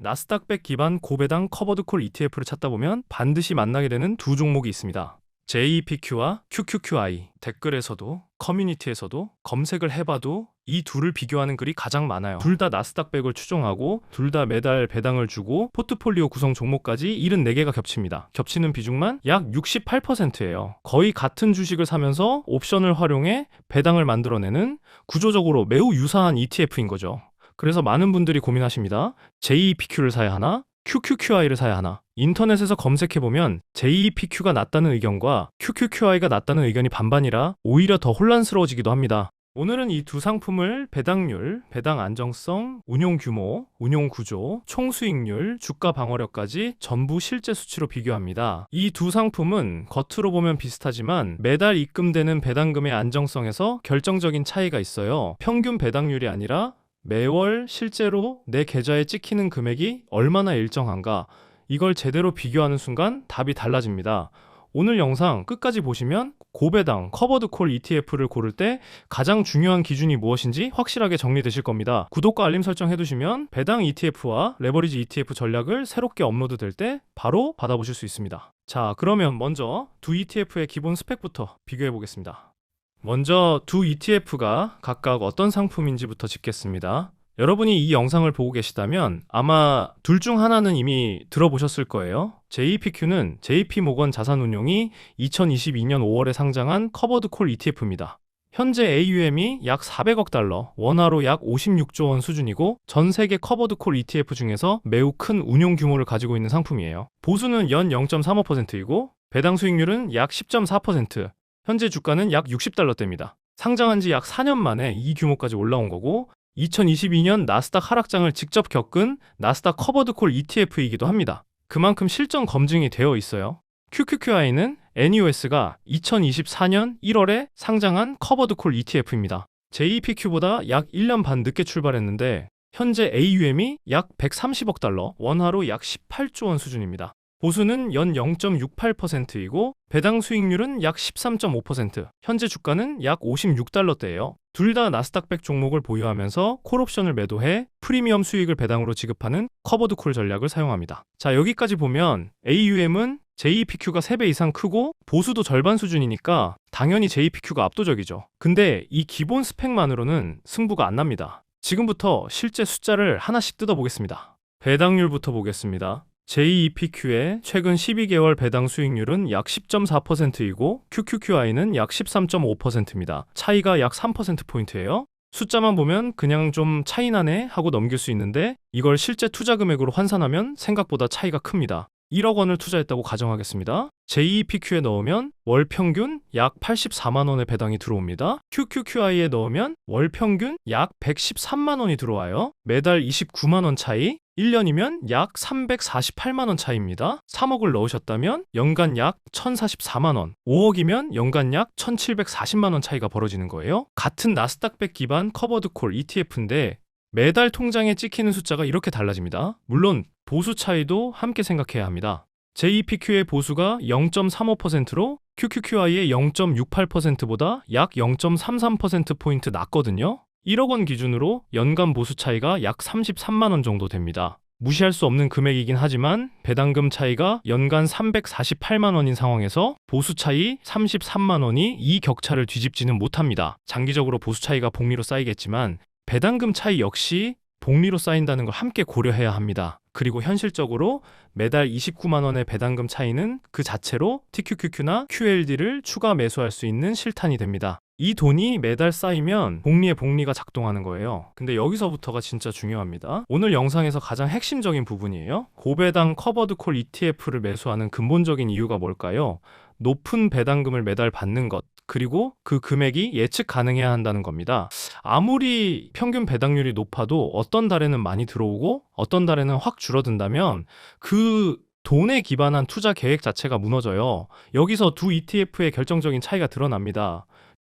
나스닥100 기반 고배당 커버드콜 ETF를 찾다 보면 반드시 만나게 되는 두 종목이 있습니다. JEPQ와 QQQI. 댓글에서도 커뮤니티에서도 검색을 해봐도 이 둘을 비교하는 글이 가장 많아요. 둘 다 나스닥100을 추종하고 둘 다 매달 배당을 주고 포트폴리오 구성 종목까지 74개가 겹칩니다. 겹치는 비중만 약 68%예요. 거의 같은 주식을 사면서 옵션을 활용해 배당을 만들어내는 구조적으로 매우 유사한 ETF인 거죠. 그래서 많은 분들이 고민하십니다. JEPQ를 사야 하나? QQQI를 사야 하나? 인터넷에서 검색해보면 JEPQ가 낫다는 의견과 QQQI가 낫다는 의견이 반반이라 오히려 더 혼란스러워지기도 합니다. 오늘은 이 두 상품을 배당률, 배당 안정성, 운용 규모, 운용 구조, 총수익률, 주가 방어력까지 전부 실제 수치로 비교합니다. 이 두 상품은 겉으로 보면 비슷하지만 매달 입금되는 배당금의 안정성에서 결정적인 차이가 있어요. 평균 배당률이 아니라 매월 실제로 내 계좌에 찍히는 금액이 얼마나 일정한가, 이걸 제대로 비교하는 순간 답이 달라집니다. 오늘 영상 끝까지 보시면 고배당 커버드콜 ETF를 고를 때 가장 중요한 기준이 무엇인지 확실하게 정리되실 겁니다. 구독과 알림 설정 해두시면 배당 ETF와 레버리지 ETF 전략을 새롭게 업로드될 때 바로 받아보실 수 있습니다. 자, 그러면 먼저 두 ETF의 기본 스펙부터 비교해 보겠습니다. 먼저 두 ETF가 각각 어떤 상품인지부터 짚겠습니다. 여러분이 이 영상을 보고 계시다면 아마 둘 중 하나는 이미 들어보셨을 거예요. JEPQ는 JP모건 자산운용이 2022년 5월에 상장한 커버드콜 ETF입니다. 현재 AUM이 약 400억 달러, 원화로 약 56조 원 수준이고 전 세계 커버드콜 ETF 중에서 매우 큰 운용 규모를 가지고 있는 상품이에요. 보수는 연 0.35%이고 배당 수익률은 약 10.4%, 현재 주가는 약 60달러대입니다. 상장한 지 약 4년 만에 이 규모까지 올라온 거고 2022년 나스닥 하락장을 직접 겪은 나스닥 커버드콜 ETF이기도 합니다. 그만큼 실전 검증이 되어 있어요. QQQI는 NEOS가 2024년 1월에 상장한 커버드콜 ETF입니다. JEPQ보다 약 1년 반 늦게 출발했는데 현재 AUM이 약 130억 달러, 원화로 약 18조 원 수준입니다. 보수는 연 0.68%이고 배당 수익률은 약 13.5%, 현재 주가는 약 56달러대예요. 둘 다 나스닥100 종목을 보유하면서 콜옵션을 매도해 프리미엄 수익을 배당으로 지급하는 커버드콜 전략을 사용합니다. 자, 여기까지 보면 AUM은 JEPQ가 3배 이상 크고 보수도 절반 수준이니까 당연히 JEPQ가 압도적이죠. 근데 이 기본 스펙만으로는 승부가 안 납니다. 지금부터 실제 숫자를 하나씩 뜯어보겠습니다. 배당률부터 보겠습니다. JEPQ의 최근 12개월 배당 수익률은 약 10.4%이고 QQQI는 약 13.5%입니다. 차이가 약 3%포인트예요. 숫자만 보면 그냥 좀 차이 나네 하고 넘길 수 있는데 이걸 실제 투자 금액으로 환산하면 생각보다 차이가 큽니다. 1억 원을 투자했다고 가정하겠습니다. JEPQ에 넣으면 월 평균 약 84만 원의 배당이 들어옵니다. QQQI에 넣으면 월 평균 약 113만 원이 들어와요. 매달 29만 원 차이, 1년이면 약 348만 원 차이입니다. 3억을 넣으셨다면 연간 약 1044만 원, 5억이면 연간 약 1740만 원 차이가 벌어지는 거예요. 같은 나스닥100 기반 커버드콜 ETF인데 매달 통장에 찍히는 숫자가 이렇게 달라집니다. 물론 보수 차이도 함께 생각해야 합니다. JEPQ의 보수가 0.35%로 QQQI의 0.68%보다 약 0.33%포인트 낮거든요. 1억 원 기준으로 연간 보수 차이가 약 33만 원 정도 됩니다. 무시할 수 없는 금액이긴 하지만 배당금 차이가 연간 348만 원인 상황에서 보수 차이 33만 원이 이 격차를 뒤집지는 못합니다. 장기적으로 보수 차이가 복리로 쌓이겠지만 배당금 차이 역시 복리로 쌓인다는 걸 함께 고려해야 합니다. 그리고 현실적으로 매달 29만 원의 배당금 차이는 그 자체로 TQQQ나 QLD를 추가 매수할 수 있는 실탄이 됩니다. 이 돈이 매달 쌓이면 복리의 복리가 작동하는 거예요. 근데 여기서부터가 진짜 중요합니다. 오늘 영상에서 가장 핵심적인 부분이에요. 고배당 커버드콜 ETF를 매수하는 근본적인 이유가 뭘까요? 높은 배당금을 매달 받는 것, 그리고 그 금액이 예측 가능해야 한다는 겁니다. 아무리 평균 배당률이 높아도 어떤 달에는 많이 들어오고 어떤 달에는 확 줄어든다면 그 돈에 기반한 투자 계획 자체가 무너져요. 여기서 두 ETF의 결정적인 차이가 드러납니다.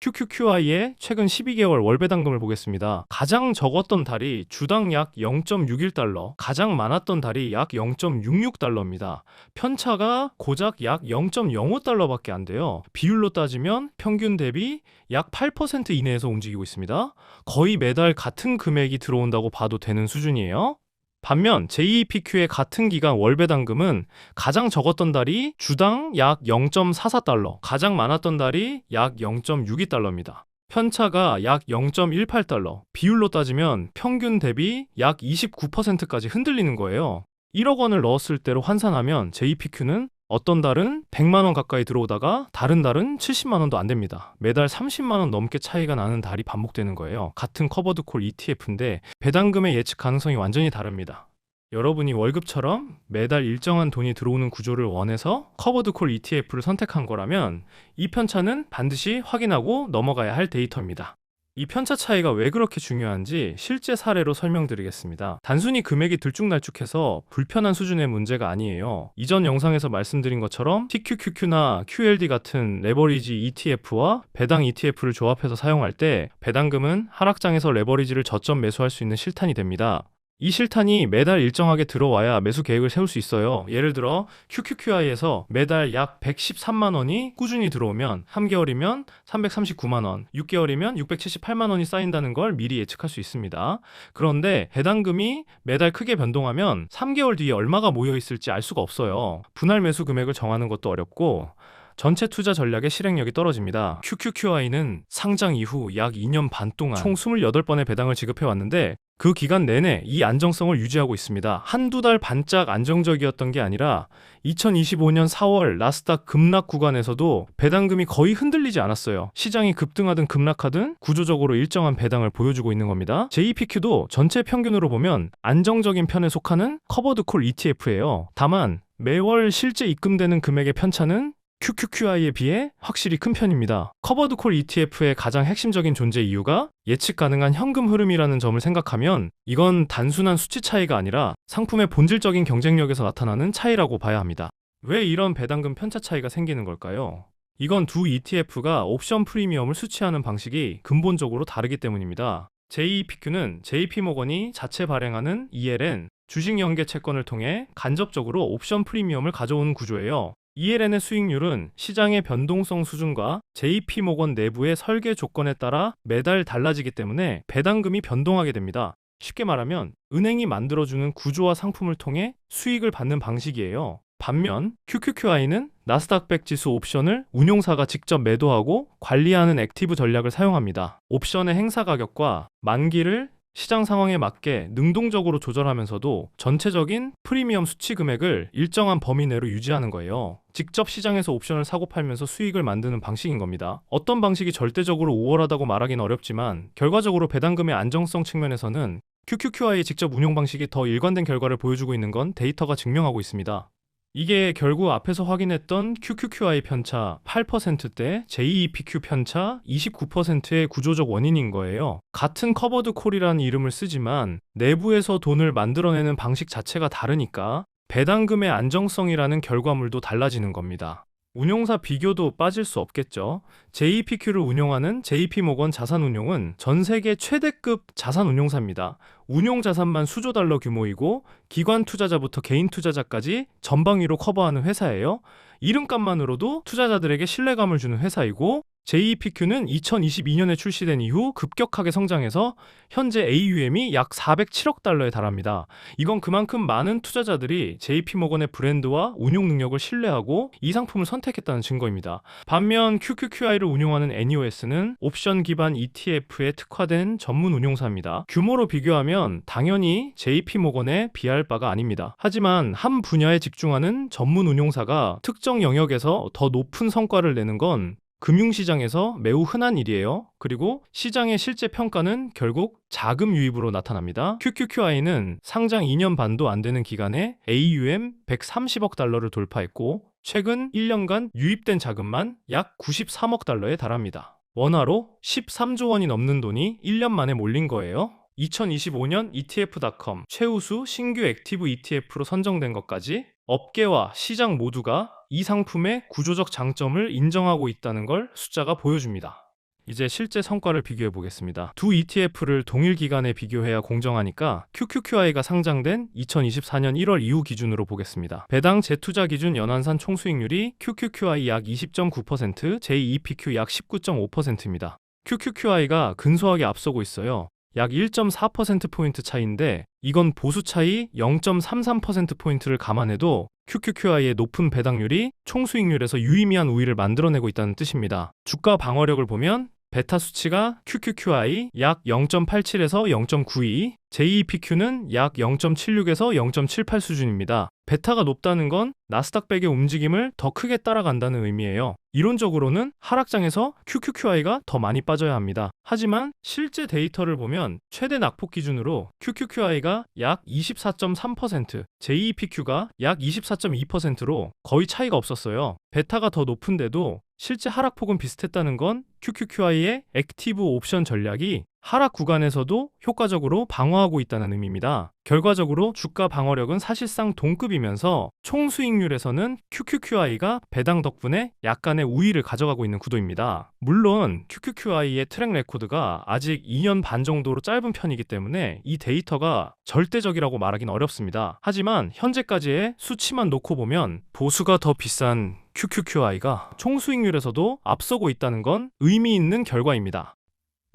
QQQI의 최근 12개월 월 배당금을 보겠습니다. 가장 적었던 달이 주당 약 0.61달러, 가장 많았던 달이 약 0.66달러입니다. 편차가 고작 약 0.05달러밖에 안 돼요. 비율로 따지면 평균 대비 약 8% 이내에서 움직이고 있습니다. 거의 매달 같은 금액이 들어온다고 봐도 되는 수준이에요. 반면 JEPQ의 같은 기간 월 배당금은 가장 적었던 달이 주당 약 0.44달러, 가장 많았던 달이 약 0.62달러입니다. 편차가 약 0.18달러, 비율로 따지면 평균 대비 약 29%까지 흔들리는 거예요. 1억 원을 넣었을 때로 환산하면 JEPQ는 어떤 달은 100만 원 가까이 들어오다가 다른 달은 70만 원도 안 됩니다. 매달 30만 원 넘게 차이가 나는 달이 반복되는 거예요. 같은 커버드콜 ETF인데 배당금의 예측 가능성이 완전히 다릅니다. 여러분이 월급처럼 매달 일정한 돈이 들어오는 구조를 원해서 커버드콜 ETF를 선택한 거라면 이 편차는 반드시 확인하고 넘어가야 할 데이터입니다. 이 편차 차이가 왜 그렇게 중요한지 실제 사례로 설명드리겠습니다. 단순히 금액이 들쭉날쭉해서 불편한 수준의 문제가 아니에요. 이전 영상에서 말씀드린 것처럼 TQQQ나 QLD 같은 레버리지 ETF와 배당 ETF를 조합해서 사용할 때 배당금은 하락장에서 레버리지를 저점 매수할 수 있는 실탄이 됩니다. 이 실탄이 매달 일정하게 들어와야 매수 계획을 세울 수 있어요. 예를 들어 QQQI에서 매달 약 113만 원이 꾸준히 들어오면 3개월이면 339만 원, 6개월이면 678만 원이 쌓인다는 걸 미리 예측할 수 있습니다. 그런데 배당금이 매달 크게 변동하면 3개월 뒤에 얼마가 모여 있을지 알 수가 없어요. 분할 매수 금액을 정하는 것도 어렵고 전체 투자 전략의 실행력이 떨어집니다. QQQI는 상장 이후 약 2년 반 동안 총 28번의 배당을 지급해 왔는데 그 기간 내내 이 안정성을 유지하고 있습니다. 한두 달 반짝 안정적이었던 게 아니라 2025년 4월 나스닥 급락 구간에서도 배당금이 거의 흔들리지 않았어요. 시장이 급등하든 급락하든 구조적으로 일정한 배당을 보여주고 있는 겁니다. JEPQ도 전체 평균으로 보면 안정적인 편에 속하는 커버드콜 ETF예요. 다만 매월 실제 입금되는 금액의 편차는 QQQI에 비해 확실히 큰 편입니다. 커버드콜 ETF의 가장 핵심적인 존재 이유가 예측 가능한 현금 흐름이라는 점을 생각하면 이건 단순한 수치 차이가 아니라 상품의 본질적인 경쟁력에서 나타나는 차이라고 봐야 합니다. 왜 이런 배당금 편차 차이가 생기는 걸까요? 이건 두 ETF가 옵션 프리미엄을 수취하는 방식이 근본적으로 다르기 때문입니다. JEPQ는 JP모건이 자체 발행하는 ELN, 주식 연계 채권을 통해 간접적으로 옵션 프리미엄을 가져오는 구조예요. ELN의 수익률은 시장의 변동성 수준과 JP모건 내부의 설계 조건에 따라 매달 달라지기 때문에 배당금이 변동하게 됩니다. 쉽게 말하면 은행이 만들어주는 구조와 상품을 통해 수익을 받는 방식이에요. 반면 QQQI는 나스닥100 지수 옵션을 운용사가 직접 매도하고 관리하는 액티브 전략을 사용합니다. 옵션의 행사 가격과 만기를 시장 상황에 맞게 능동적으로 조절하면서도 전체적인 프리미엄 수치 금액을 일정한 범위 내로 유지하는 거예요. 직접 시장에서 옵션을 사고 팔면서 수익을 만드는 방식인 겁니다. 어떤 방식이 절대적으로 우월하다고 말하기는 어렵지만 결과적으로 배당금의 안정성 측면에서는 QQQI의 직접 운용 방식이 더 일관된 결과를 보여주고 있는 건 데이터가 증명하고 있습니다. 이게 결국 앞에서 확인했던 QQQI 편차 8%대 JEPQ 편차 29%의 구조적 원인인 거예요. 같은 커버드 콜이라는 이름을 쓰지만 내부에서 돈을 만들어내는 방식 자체가 다르니까 배당금의 안정성이라는 결과물도 달라지는 겁니다. 운용사 비교도 빠질 수 없겠죠. JEPQ를 운용하는 JP모건 자산운용은 전 세계 최대급 자산운용사입니다. 운용 자산만 수조 달러 규모이고 기관 투자자부터 개인 투자자까지 전방위로 커버하는 회사예요. 이름값만으로도 투자자들에게 신뢰감을 주는 회사이고 JEPQ는 2022년에 출시된 이후 급격하게 성장해서 현재 AUM이 약 407억 달러에 달합니다. 이건 그만큼 많은 투자자들이 JP모건의 브랜드와 운용 능력을 신뢰하고 이 상품을 선택했다는 증거입니다. 반면 QQQI를 운용하는 NEOS는 옵션 기반 ETF에 특화된 전문 운용사입니다. 규모로 비교하면 당연히 JP모건에 비할 바가 아닙니다. 하지만 한 분야에 집중하는 전문 운용사가 특정 영역에서 더 높은 성과를 내는 건 금융시장에서 매우 흔한 일이에요. 그리고 시장의 실제 평가는 결국 자금 유입으로 나타납니다. QQQI는 상장 2년 반도 안 되는 기간에 AUM 130억 달러를 돌파했고 최근 1년간 유입된 자금만 약 93억 달러에 달합니다. 원화로 13조 원이 넘는 돈이 1년 만에 몰린 거예요. 2025년 ETF.com 최우수 신규 액티브 ETF로 선정된 것까지 업계와 시장 모두가 이 상품의 구조적 장점을 인정하고 있다는 걸 숫자가 보여줍니다. 이제 실제 성과를 비교해 보겠습니다. 두 ETF를 동일 기간에 비교해야 공정하니까 QQQI가 상장된 2024년 1월 이후 기준으로 보겠습니다. 배당 재투자 기준 연환산 총수익률이 QQQI 약 20.9%, JEPQ 약 19.5%입니다. QQQI가 근소하게 앞서고 있어요. 약 1.4%포인트 차이인데 이건 보수 차이 0.33%포인트를 감안해도 QQQI의 높은 배당률이 총 수익률에서 유의미한 우위를 만들어내고 있다는 뜻입니다. 주가 방어력을 보면 베타 수치가 QQQI 약 0.87에서 0.92, JEPQ는 약 0.76에서 0.78 수준입니다. 베타가 높다는 건 나스닥백의 움직임을 더 크게 따라간다는 의미예요. 이론적으로는 하락장에서 QQQI가 더 많이 빠져야 합니다. 하지만 실제 데이터를 보면 최대 낙폭 기준으로 QQQI가 약 24.3%, JEPQ가 약 24.2%로 거의 차이가 없었어요. 베타가 더 높은데도 실제 하락폭은 비슷했다는 건 QQQI의 액티브 옵션 전략이 하락 구간에서도 효과적으로 방어하고 있다는 의미입니다. 결과적으로 주가 방어력은 사실상 동급이면서 총 수익률에서는 QQQI가 배당 덕분에 약간의 우위를 가져가고 있는 구도입니다. 물론 QQQI의 트랙 레코드가 아직 2년 반 정도로 짧은 편이기 때문에 이 데이터가 절대적이라고 말하긴 어렵습니다. 하지만 현재까지의 수치만 놓고 보면 보수가 더 비싼 QQQI가 총 수익률에서도 앞서고 있다는 건 의미 있는 결과입니다.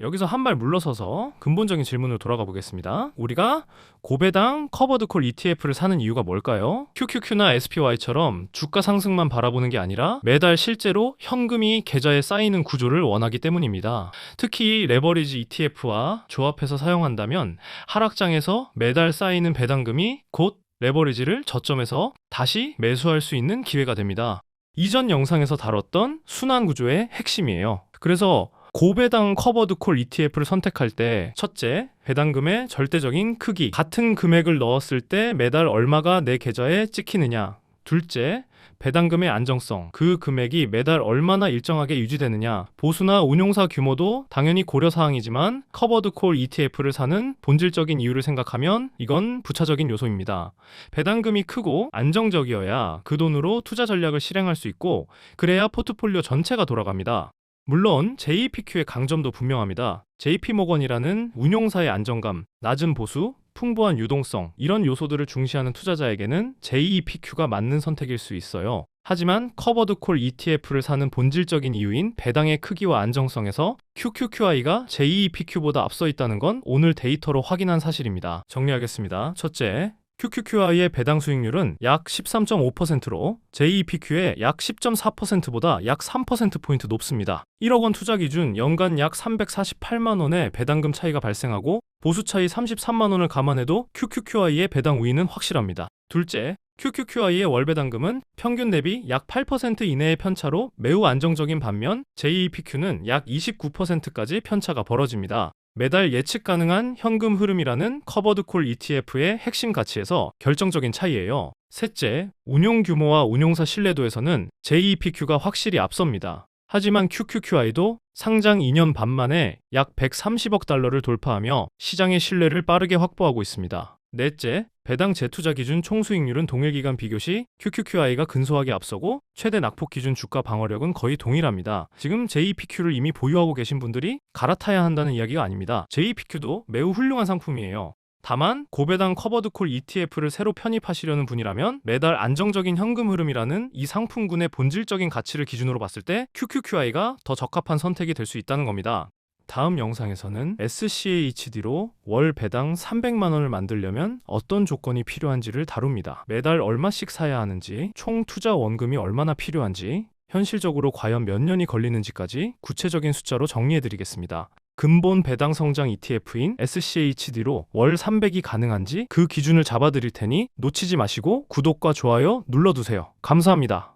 여기서 한 발 물러서서 근본적인 질문으로 돌아가 보겠습니다. 우리가 고배당 커버드 콜 ETF를 사는 이유가 뭘까요? QQQ나 SPY처럼 주가 상승만 바라보는 게 아니라 매달 실제로 현금이 계좌에 쌓이는 구조를 원하기 때문입니다. 특히 레버리지 ETF와 조합해서 사용한다면 하락장에서 매달 쌓이는 배당금이 곧 레버리지를 저점에서 다시 매수할 수 있는 기회가 됩니다. 이전 영상에서 다뤘던 순환 구조의 핵심이에요. 그래서 고배당 커버드 콜 ETF를 선택할 때 첫째, 배당금의 절대적인 크기, 같은 금액을 넣었을 때 매달 얼마가 내 계좌에 찍히느냐. 둘째, 배당금의 안정성, 그 금액이 매달 얼마나 일정하게 유지되느냐. 보수나 운용사 규모도 당연히 고려사항이지만 커버드 콜 ETF를 사는 본질적인 이유를 생각하면 이건 부차적인 요소입니다. 배당금이 크고 안정적이어야 그 돈으로 투자 전략을 실행할 수 있고 그래야 포트폴리오 전체가 돌아갑니다. 물론 JEPQ의 강점도 분명합니다. JP모건이라는 운용사의 안정감, 낮은 보수, 풍부한 유동성 이런 요소들을 중시하는 투자자에게는 JEPQ가 맞는 선택일 수 있어요. 하지만 커버드 콜 ETF를 사는 본질적인 이유인 배당의 크기와 안정성에서 QQQI가 JEPQ보다 앞서 있다는 건 오늘 데이터로 확인한 사실입니다. 정리하겠습니다. 첫째, QQQI의 배당 수익률은 약 13.5%로 JEPQ의 약 10.4%보다 약 3%포인트 높습니다. 1억 원 투자 기준 연간 약 348만 원의 배당금 차이가 발생하고 보수 차이 33만 원을 감안해도 QQQI의 배당 우위는 확실합니다. 둘째, QQQI의 월 배당금은 평균 대비 약 8% 이내의 편차로 매우 안정적인 반면 JEPQ는 약 29%까지 편차가 벌어집니다. 매달 예측 가능한 현금 흐름이라는 커버드 콜 ETF의 핵심 가치에서 결정적인 차이예요. 셋째, 운용 규모와 운용사 신뢰도에서는 JEPQ가 확실히 앞섭니다. 하지만 QQQI도 상장 2년 반 만에 약 130억 달러를 돌파하며 시장의 신뢰를 빠르게 확보하고 있습니다. 넷째, 배당 재투자 기준 총수익률은 동일 기간 비교 시 QQQI가 근소하게 앞서고 최대 낙폭 기준 주가 방어력은 거의 동일합니다. 지금 JEPQ를 이미 보유하고 계신 분들이 갈아타야 한다는 이야기가 아닙니다. JEPQ도 매우 훌륭한 상품이에요. 다만 고배당 커버드 콜 ETF를 새로 편입하시려는 분이라면 매달 안정적인 현금 흐름이라는 이 상품군의 본질적인 가치를 기준으로 봤을 때 QQQI가 더 적합한 선택이 될 수 있다는 겁니다. 다음 영상에서는 SCHD로 월 배당 300만 원을 만들려면 어떤 조건이 필요한지를 다룹니다. 매달 얼마씩 사야 하는지, 총 투자 원금이 얼마나 필요한지, 현실적으로 과연 몇 년이 걸리는지까지 구체적인 숫자로 정리해드리겠습니다. 근본 배당 성장 ETF인 SCHD로 월 300이 가능한지 그 기준을 잡아드릴 테니 놓치지 마시고 구독과 좋아요 눌러두세요. 감사합니다.